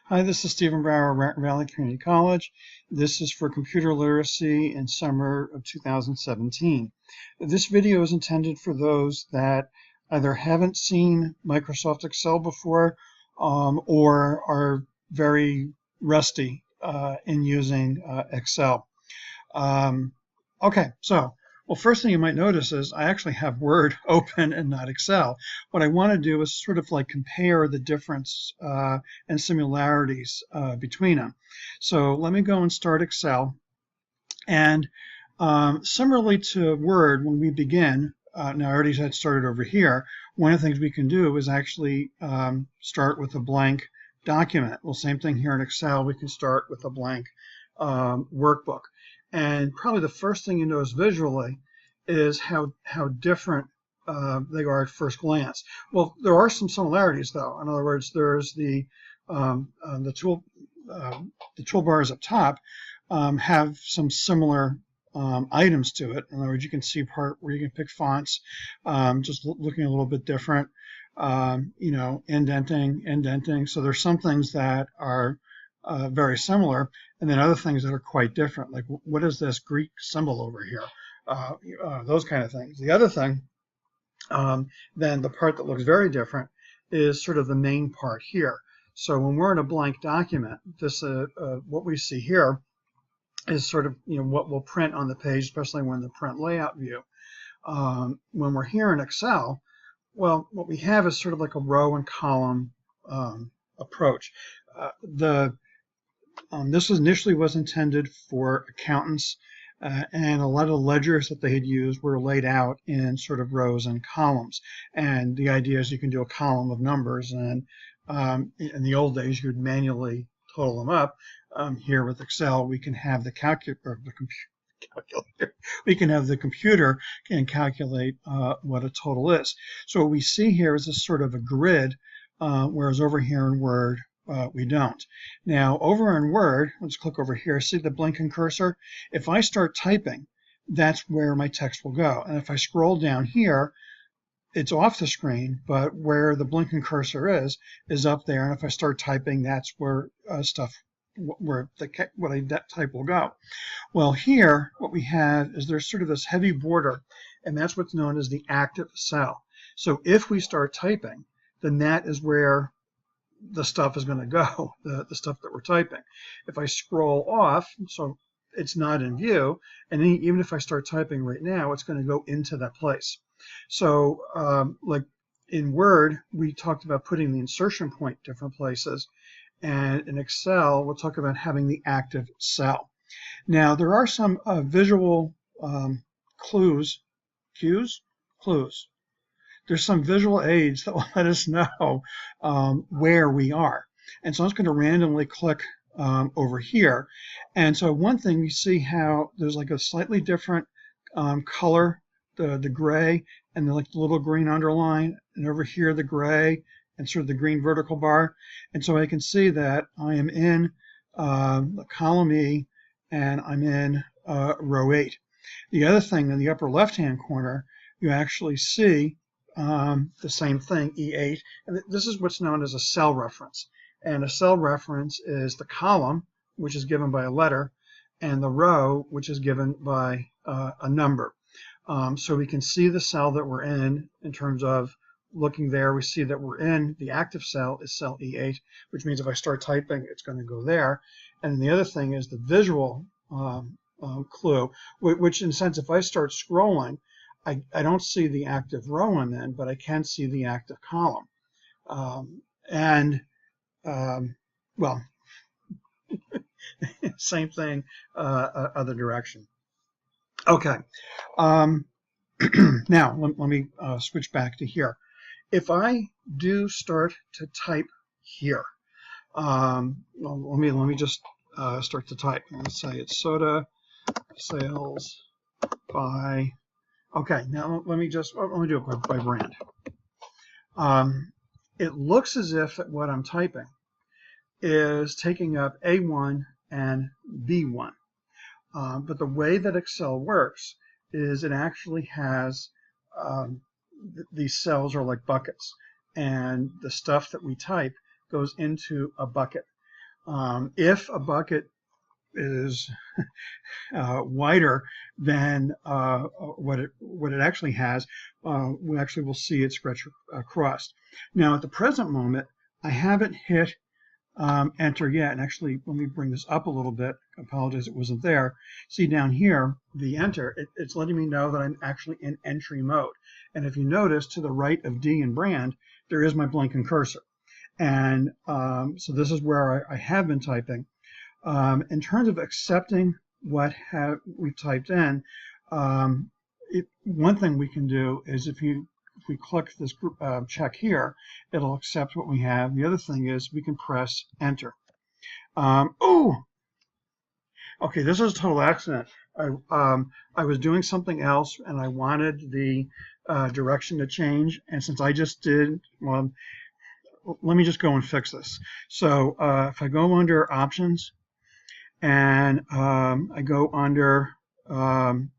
Hi, this is Stephen Brower, Raton Valley Community College. This is for computer literacy in summer of 2017. This video is intended for those that either haven't seen Microsoft Excel before or are very rusty in using Excel. Okay, so, well, first thing you might notice is I actually have Word open and not Excel. What I want to do is sort of like compare the difference and similarities between them. So let me go and start Excel. And similarly to Word, when we begin, now I already had started over here, one of the things we can do is actually start with a blank document. Well, same thing here in Excel, we can start with a blank workbook. And probably the first thing you notice visually is how different they are at first glance. Well, there are some similarities, though. In other words, there's the toolbars up top have some similar items to it. In other words, you can see part where you can pick fonts, just looking a little bit different. You know, indenting. So there's some things that are very similar, and then other things that are quite different, like what is this Greek symbol over here? Those kind of things. The other thing, then the part that looks very different is sort of the main part here. So when we're in a blank document, this what we see here is sort of what we'll print on the page, especially when the print layout view. When we're here in Excel, well, what we have is sort of like a row and column approach. This initially was intended for accountants, and a lot of the ledgers that they had used were laid out in sort of rows and columns. And the idea is you can do a column of numbers, and in the old days you would manually total them up. Here with Excel, we can have the calculator. We can have the computer and calculate what a total is. So what we see here is a sort of a grid, whereas over here in Word, we don't. Now, over in Word, let's click over here. See the blinking cursor? If I start typing, that's where my text will go. And if I scroll down here, it's off the screen, but where the blinking cursor is up there. And if I start typing, that's where what I type will go. Well, here, what we have is there's sort of this heavy border, and that's what's known as the active cell. So if we start typing, then that is where the stuff is going to go, the stuff that we're typing. If I scroll off, so it's not in view, and even if I start typing right now, it's going to go into that place. So like in Word, we talked about putting the insertion point different places, and in Excel, we'll talk about having the active cell. Now, there are some visual clues. There's some visual aids that will let us know where we are. And so I'm just going to randomly click over here. And so one thing, we see how there's like a slightly different color, the gray, and like the little green underline, and over here the gray, and sort of the green vertical bar. And so I can see that I am in column E, and I'm in row 8. The other thing, in the upper left-hand corner, you actually see the same thing, E8, and this is what's known as a cell reference. And a cell reference is the column, which is given by a letter, and the row, which is given by a number. So we can see the cell that we're in terms of looking there. We see that we're in the active cell is cell E8, which means if I start typing, it's going to go there. And the other thing is the visual clue, which in a sense, if I start scrolling, I don't see the active row I'm in, but I can see the active column. Well, same thing, other direction. Okay. Now, let me switch back to here. If I do start to type here, well, let me just start to type. Let's say it's soda sales by. Okay, now let me do it by brand. It looks as if what I'm typing is taking up A1 and B1. But the way that Excel works is it actually has these cells are like buckets, and the stuff that we type goes into a bucket. If a bucket is wider than what it actually has, we actually will see it stretch across. Now, at the present moment, I haven't hit enter yet. And actually, let me bring this up a little bit. I apologize, it wasn't there. See down here, the enter, it's letting me know that I'm actually in entry mode. And if you notice, to the right of D in brand, there is my blinking cursor. And so this is where I have been typing. In terms of accepting what we've typed in, one thing we can do is if we click this check here, it'll accept what we have. The other thing is we can press enter. Oh, okay, this is a total accident. I was doing something else and I wanted the direction to change, and since I just did, well, let me just go and fix this. So if I go under options and I go under, I'm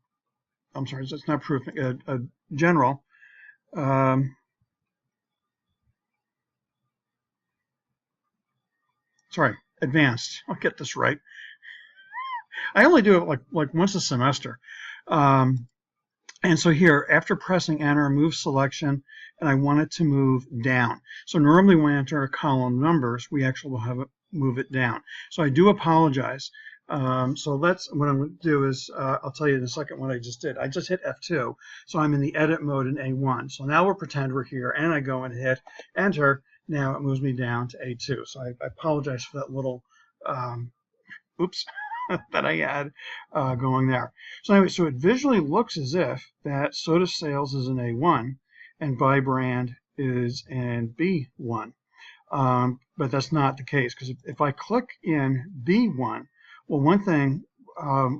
sorry, it's not proof, general. Sorry, advanced. I'll get this right. I only do it like once a semester. And so here, after pressing enter, move selection, and I want it to move down. So normally when I enter a column numbers, we actually will have it move it down. So I do apologize. So what I'm going to do is, I'll tell you in a second what I just did. I just hit F2, so I'm in the edit mode in A1. So now we'll pretend we're here, and I go and hit enter. Now it moves me down to A2. So I apologize for that little, oops, that I had going there. So anyway, so it visually looks as if that soda sales is in A1 and by brand is in B1. But that's not the case, because if I click in B1, well, one thing,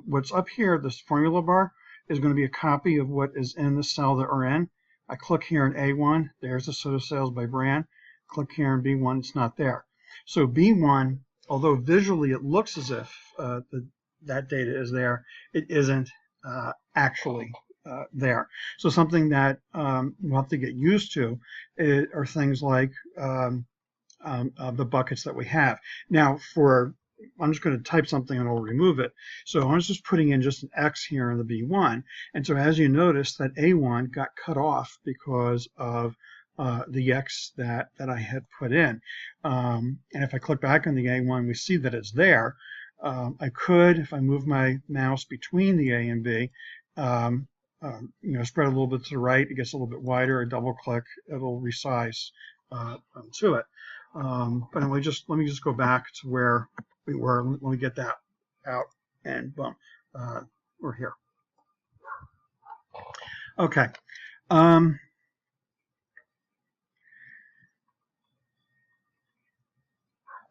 what's up here, this formula bar, is going to be a copy of what is in the cell that we're in. I click here in A1, there's the soda sales by brand. Click here in B1, it's not there. So B1, although visually it looks as if that data is there, it isn't actually there. So something that we'll have to get used to are things like the buckets that we have. Now, I'm just going to type something and I'll remove it. So I was just putting in just an X here in the B1. And so as you notice, that A1 got cut off because of the X that I had put in. And if I click back on the A1, we see that it's there. I could, if I move my mouse between the A and B, spread a little bit to the right, it gets a little bit wider, a double click, it'll resize to it. But anyway, let me just go back to where we were. Let me get that out, and boom, we're here. Okay.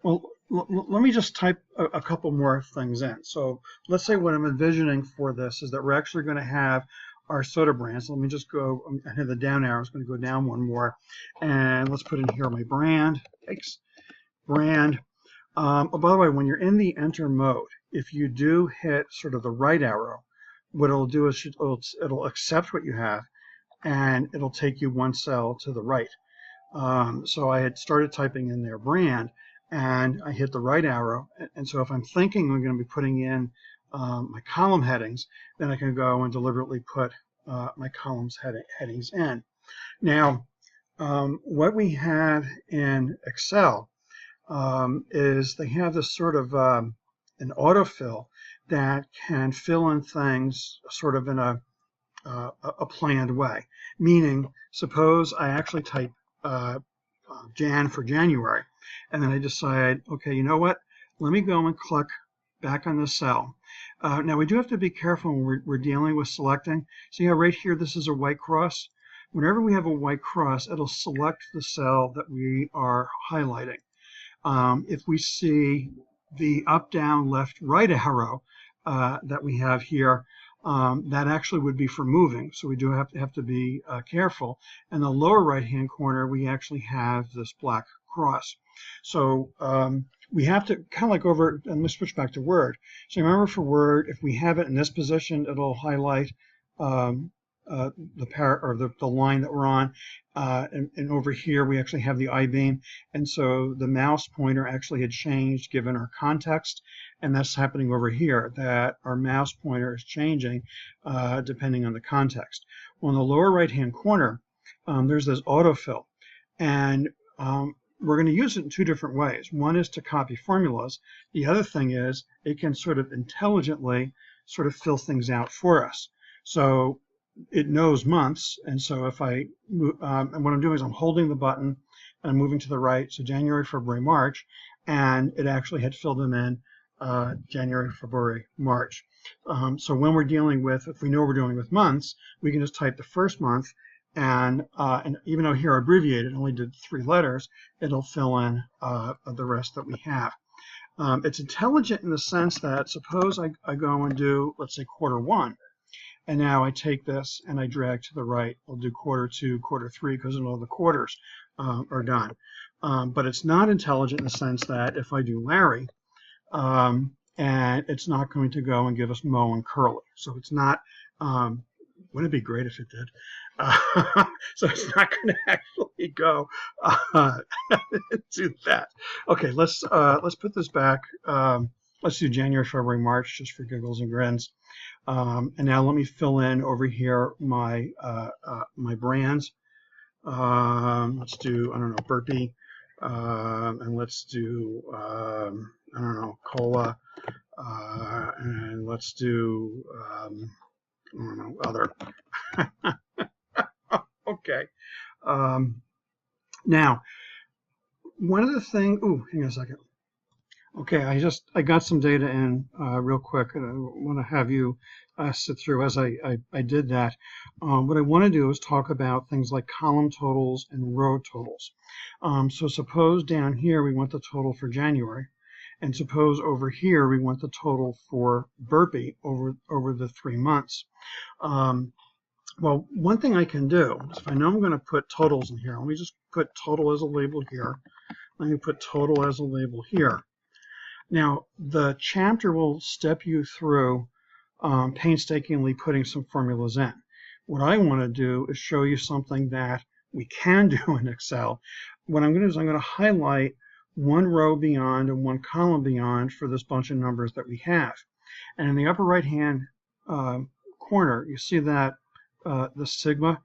Well, let me just type a couple more things in. So let's say what I'm envisioning for this is that we're actually going to have our soda brands. Let me just go, I have the down arrow, it's going to go down one more. And let's put in here my brand. Thanks. Brand. Oh, by the way, when you're in the enter mode, if you do hit sort of the right arrow, what it'll do is it'll accept what you have, and it'll take you one cell to the right. So I had started typing in their brand, and I hit the right arrow. And so if I'm thinking I'm going to be putting in my column headings, then I can go and deliberately put my columns headings in. Now, what we have in Excel is they have this sort of an autofill that can fill in things sort of in a planned way. Meaning, suppose I actually type Jan for January, and then I decide, okay, you know what? Let me go and click back on this cell. Now we do have to be careful when we're dealing with selecting. See how right here this is a white cross? Whenever we have a white cross, it'll select the cell that we are highlighting. If we see the up, down, left, right arrow that we have here, that actually would be for moving, so we do have to be careful. In the lower right hand corner, we actually have this black cross. So we have to kind of like over, and let's switch back to Word. So remember for Word, if we have it in this position, it'll highlight the line that we're on, and over here we actually have the I-beam, and so the mouse pointer actually had changed given our context, and that's happening over here, that our mouse pointer is changing depending on the context. Well, in the lower right-hand corner, there's this autofill, and we're going to use it in two different ways. One is to copy formulas. The other thing is it can sort of intelligently sort of fill things out for us. So it knows months, and so if I and what I'm doing is I'm holding the button and I'm moving to the right, so January, February, March, and it actually had filled them in January, February, March. So when we're dealing with, if we know we're dealing with months, we can just type the first month, and even though here abbreviated only did 3 letters, it'll fill in the rest that we have. It's intelligent in the sense that suppose I go and do, let's say, Q1, and now I take this and I drag to the right. I'll do Q2, Q3, because all the quarters are done. But it's not intelligent in the sense that if I do Larry, and it's not going to go and give us Mo and Curly. So it's not, wouldn't it be great if it did? So it's not going to actually go do that. Okay, let's put this back. Let's do January, February, March, just for giggles and grins. And now let me fill in over here my my brands. Let's do, I don't know, burpee, and let's do I don't know, cola, and let's do I don't know, other. Okay. Now, one of the things, hang on a second. Okay, I got some data in real quick, and I want to have you sit through as I did that. What I want to do is talk about things like column totals and row totals. So suppose down here we want the total for January, and suppose over here we want the total for burpee over the 3 months. Well, one thing I can do is if I know I'm going to put totals in here, let me just put total as a label here. Let me put total as a label here. Now, the chapter will step you through painstakingly putting some formulas in. What I want to do is show you something that we can do in Excel. What I'm going to do is I'm going to highlight one row beyond and one column beyond for this bunch of numbers that we have. And in the upper right-hand corner, you see that the sigma,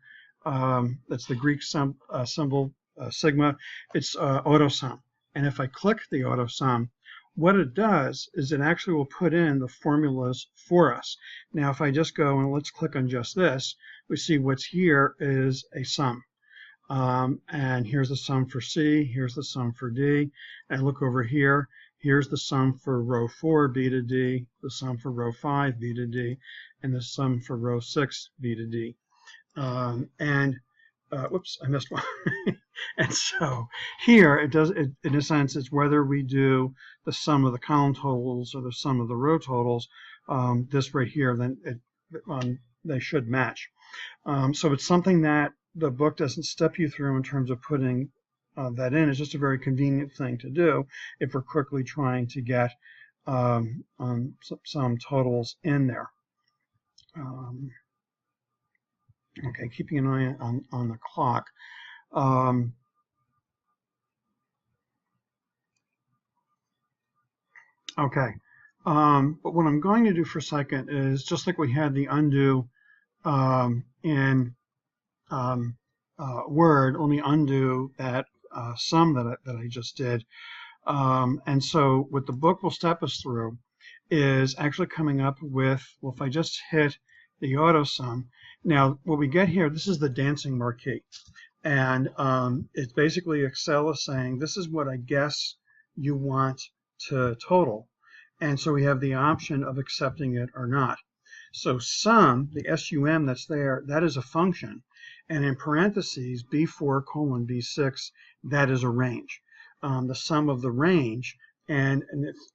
that's the Greek symbol sigma, it's AutoSum. And if I click the AutoSum, what it does is it actually will put in the formulas for us. Now, if I just go and let's click on just this, we see what's here is a sum. And here's the sum for C, here's the sum for D, and look over here, here's the sum for row 4, B to D, the sum for row 5, B to D, and the sum for row 6, B to D. Whoops, I missed one. And so here it does, in a sense, it's whether we do the sum of the column totals or the sum of the row totals, this right here, then they should match. So it's something that the book doesn't step you through in terms of putting that in. It's just a very convenient thing to do if we're quickly trying to get some totals in there. Okay, keeping an eye on the clock. Okay, but what I'm going to do for a second is just like we had the undo in Word, let me undo that sum that I just did. And so what the book will step us through is actually coming up with, well, if I just hit the AutoSum, now what we get here, this is the dancing marquee. And it's basically Excel is saying, this is what I guess you want to total. And so we have the option of accepting it or not. So sum, the SUM that's there, that is a function. And in parentheses, B4 colon B6, that is a range. The sum of the range, and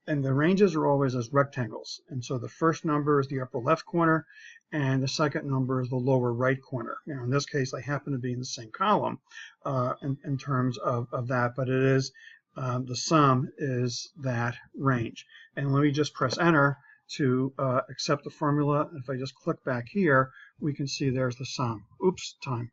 the ranges are always as rectangles. And so the first number is the upper left corner, and the second number is the lower right corner. Now, in this case, they happen to be in the same column in terms of that, but it is the sum is that range. And let me just press enter to accept the formula. If I just click back here, we can see there's the sum. Oops, time.